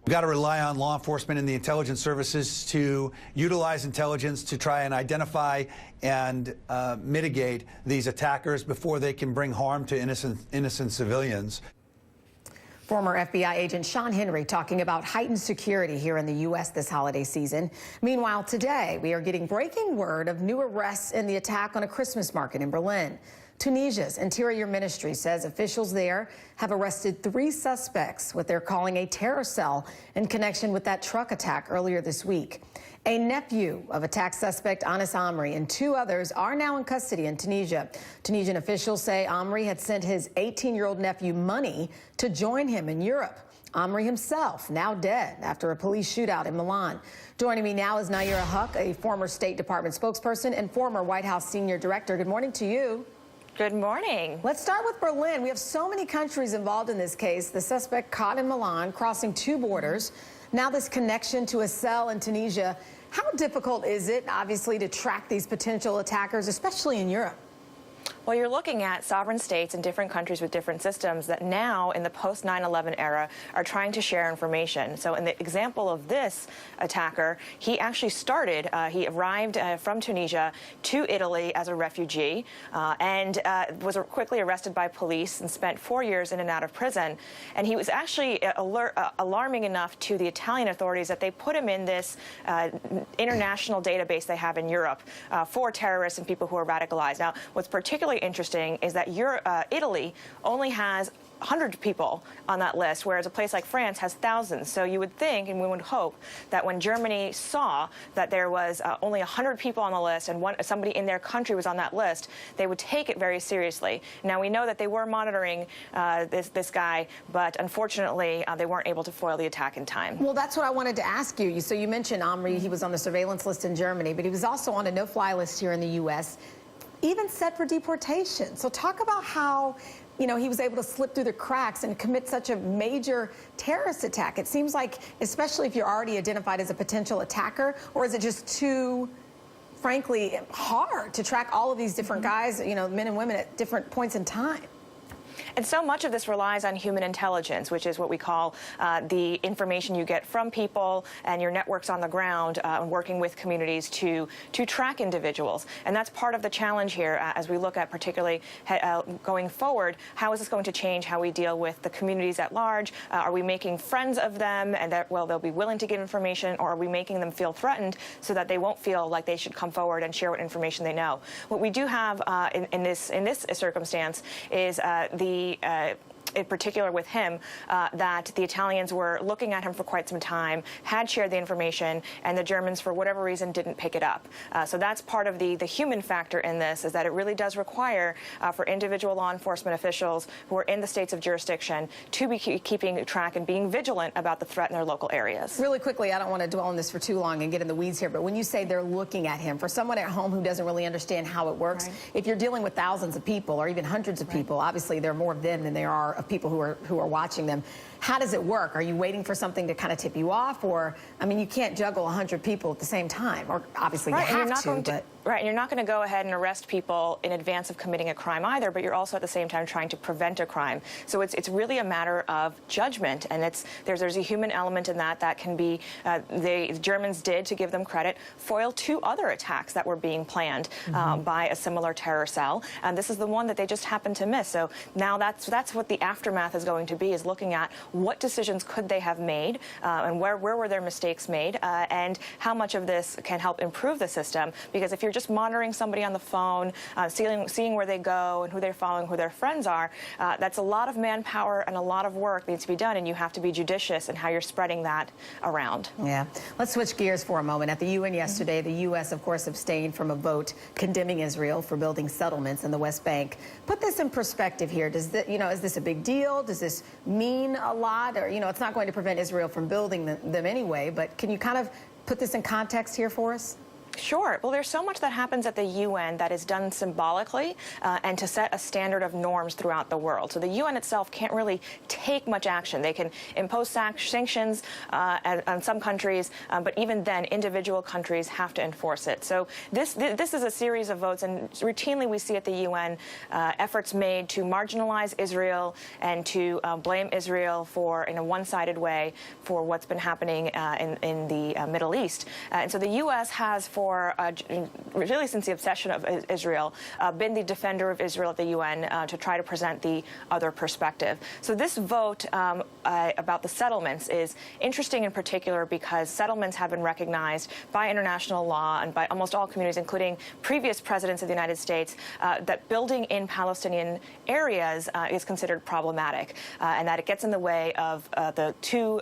We've got to rely on law enforcement and the intelligence services to utilize intelligence to try and identify and mitigate these attackers before they can bring harm to innocent civilians. Former FBI agent Sean Henry talking about heightened security here in the U.S. this holiday season. Meanwhile, today we are getting breaking word of new arrests in the attack on a Christmas market in Berlin. Tunisia's Interior Ministry says officials there have arrested 3 suspects, what they're calling a terror cell, in connection with that truck attack earlier this week. A nephew of attack suspect Anis Amri and 2 others are now in custody in Tunisia. Tunisian officials say Amri had sent his 18-year-old nephew money to join him in Europe. Amri himself now dead after a police shootout in Milan. Joining me now is Nayyera, a former State Department spokesperson and former White House senior director. Good morning to you. Good morning. Let's start with Berlin. We have so many countries involved in this case. The suspect caught in Milan, crossing 2 borders. Now this connection to a cell in Tunisia. How difficult is it, obviously, to track these potential attackers, especially in Europe? Well, you're looking at sovereign states and different countries with different systems that now, in the post-9/11 era, are trying to share information. So in the example of this attacker, he actually he arrived from Tunisia to Italy as a refugee and was quickly arrested by police and spent 4 years in and out of prison. And he was actually alarming enough to the Italian authorities that they put him in this international database they have in Europe for terrorists and people who are radicalized. Now, what's particularly interesting is that Italy only has 100 people on that list, whereas a place like France has thousands. So you would think, and we would hope, that when Germany saw that there was only 100 people on the list and somebody in their country was on that list, they would take it very seriously. Now, we know that they were monitoring this guy, but unfortunately, they weren't able to foil the attack in time. Well, that's what I wanted to ask you. So you mentioned Amri. He was on the surveillance list in Germany, but he was also on a no-fly list here in the U.S., even set for deportation. So talk about how, he was able to slip through the cracks and commit such a major terrorist attack. It seems like, especially if you're already identified as a potential attacker, or is it just too, frankly, hard to track all of these different guys, men and women at different points in time? And so much of this relies on human intelligence, which is what we call the information you get from people and your networks on the ground working with communities to track individuals. And that's part of the challenge here as we look at particularly going forward. How is this going to change how we deal with the communities at large? Are we making friends of them and that, well, they'll be willing to give information, or are we making them feel threatened so that they won't feel like they should come forward and share what information they know? What we do have in this circumstance is in particular with him, that the Italians were looking at him for quite some time, had shared the information, and the Germans, for whatever reason, didn't pick it up. So that's part of the human factor in this, is that it really does require for individual law enforcement officials who are in the states of jurisdiction to be keeping track and being vigilant about the threat in their local areas. Really quickly, I don't want to dwell on this for too long and get in the weeds here, but when you say they're looking at him, for someone at home who doesn't really understand how it works, if you're dealing with thousands of people or even hundreds of people, obviously there are more of them than there are of people who are watching them. How does it work? Are you waiting for something to kind of tip you off? Or, I mean, you can't juggle 100 people at the same time. Or obviously you have to, but... Right, and you're not going to go ahead and arrest people in advance of committing a crime either, but you're also at the same time trying to prevent a crime. So it's really a matter of judgment, and there's a human element in that can be, the Germans did, to give them credit, foil 2 other attacks that were being planned by a similar terror cell, and this is the one that they just happened to miss. So now that's what the aftermath is going to be, is looking at what decisions could they have made, and where were their mistakes made, and how much of this can help improve the system. Because if you're just monitoring somebody on the phone, seeing where they go and who they're following, who their friends are, that's a lot of manpower and a lot of work needs to be done, and you have to be judicious in how you're spreading that around. Yeah. Let's switch gears for a moment. At the UN yesterday, the U.S., of course, abstained from a vote condemning Israel for building settlements in the West Bank. Put this in perspective here. Is this a big deal? Does this mean a lot? Or, it's not going to prevent Israel from building them anyway, but can you kind of put this in context here for us? Sure. Well, there's so much that happens at the UN that is done symbolically and to set a standard of norms throughout the world. So the UN itself can't really take much action. They can impose sanctions on some countries, but even then, individual countries have to enforce it. So this is a series of votes, and routinely we see at the UN efforts made to marginalize Israel and to blame Israel for, in a one-sided way, for what's been happening in the Middle East. And so the U.S. has, for really since the obsession of Israel, been the defender of Israel at the UN to try to present the other perspective. So this vote about the settlements is interesting in particular because settlements have been recognized by international law and by almost all communities, including previous presidents of the United States, that building in Palestinian areas is considered problematic and that it gets in the way of the two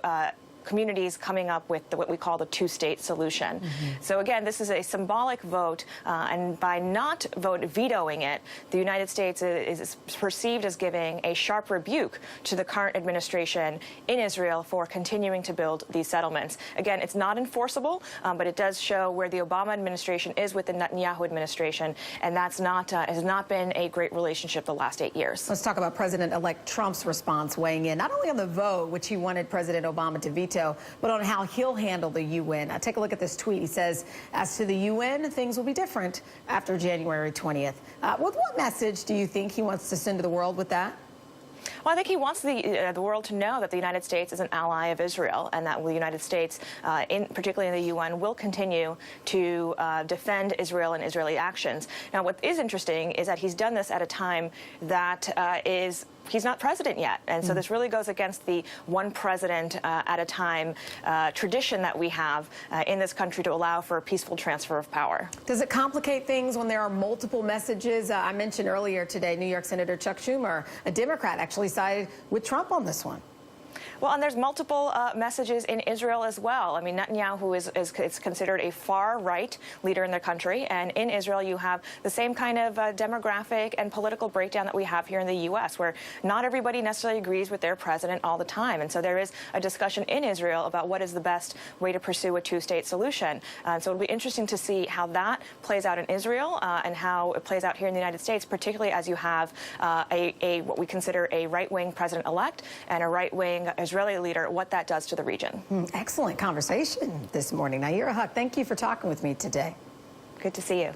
communities coming up with what we call the two-state solution. So again, this is a symbolic vote, and by not vetoing it, the United States is perceived as giving a sharp rebuke to the current administration in Israel for continuing to build these settlements. Again, it's not enforceable, but it does show where the Obama administration is with the Netanyahu administration, and that's not has not been a great relationship the last 8 years. Let's talk about President-elect Trump's response, weighing in not only on the vote, which he wanted President Obama to veto, but on how he'll handle the UN. Take a look at this tweet. He says, as to the UN, things will be different after January 20th. What message do you think he wants to send to the world with that? Well, I think he wants the world to know that the United States is an ally of Israel and that the United States, particularly in the UN, will continue to defend Israel and Israeli actions. Now, what is interesting is that he's done this at a time that he's not president yet. And so this really goes against the one president at a time tradition that we have in this country to allow for a peaceful transfer of power. Does it complicate things when there are multiple messages? I mentioned earlier today, New York Senator Chuck Schumer, a Democrat, actually sided with Trump on this one. Well, and there's multiple messages in Israel as well. I mean, Netanyahu is considered a far-right leader in the country, and in Israel you have the same kind of demographic and political breakdown that we have here in the U.S., where not everybody necessarily agrees with their president all the time. And so there is a discussion in Israel about what is the best way to pursue a two-state solution. So it'll be interesting to see how that plays out in Israel and how it plays out here in the United States, particularly as you have what we consider a right-wing president-elect and a right-wing Israeli leader, what that does to the region. Excellent conversation this morning. Nayyera, thank you for talking with me today. Good to see you.